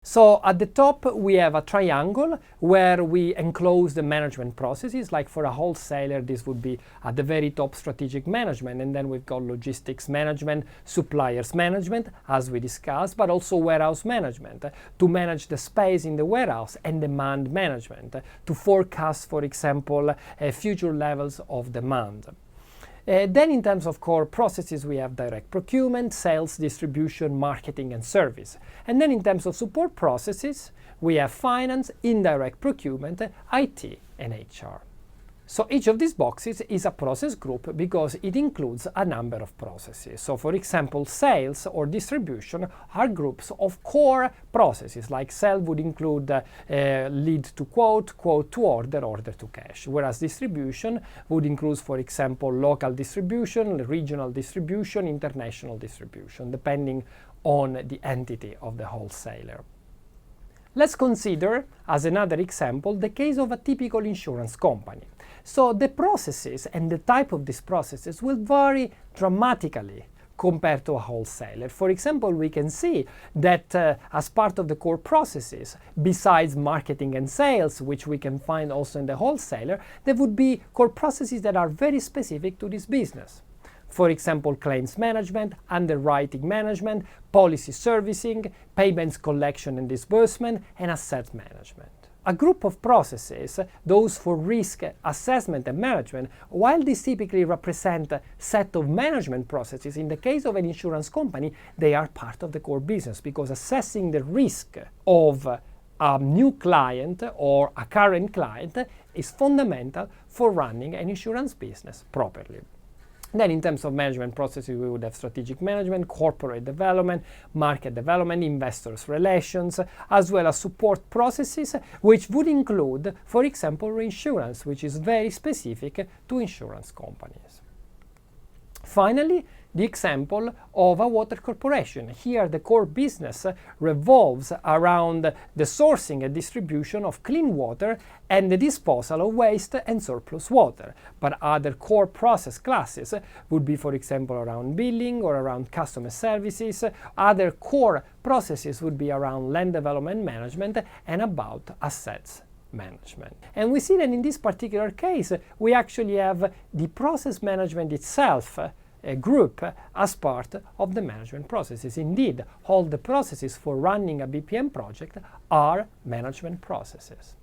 So at the top we have a triangle where we enclose the management processes. Like for a wholesaler, this would be at the very top strategic management, and then we've got logistics management, suppliers management, as we discussed, but also warehouse management to manage the space in the warehouse, and demand management to forecast, for example, future levels of demand. Then in terms of core processes, we have direct procurement, sales, distribution, marketing, and service. And then in terms of support processes, we have finance, indirect procurement, IT, and HR. So each of these boxes is a process group because it includes a number of processes. So for example, sales or distribution are groups of core processes, like sell would include lead to quote, quote to order, order to cash. Whereas distribution would include, for example, local distribution, regional distribution, international distribution, depending on the entity of the wholesaler. Let's consider, as another example, the case of a typical insurance company. So the processes and the type of these processes will vary dramatically compared to a wholesaler. For example, we can see that as part of the core processes, besides marketing and sales, which we can find also in the wholesaler, there would be core processes that are very specific to this business. For example, claims management, underwriting management, policy servicing, payments collection and disbursement, and asset management. A group of processes, those for risk assessment and management, while these typically represent a set of management processes, in the case of an insurance company, they are part of the core business, because assessing the risk of a new client or a current client is fundamental for running an insurance business properly. Then in terms of management processes, we would have strategic management, corporate development, market development, investors relations, as well as support processes, which would include, for example, reinsurance, which is very specific to insurance companies. Finally, the example of a water corporation. Here the core business revolves around the sourcing and distribution of clean water and the disposal of waste and surplus water. But other core process classes would be, for example, around billing or around customer services. Other core processes would be around land development management and about assets management. And we see that in this particular case, we actually have the process management itself a group as part of the management processes. Indeed, all the processes for running a BPM project are management processes.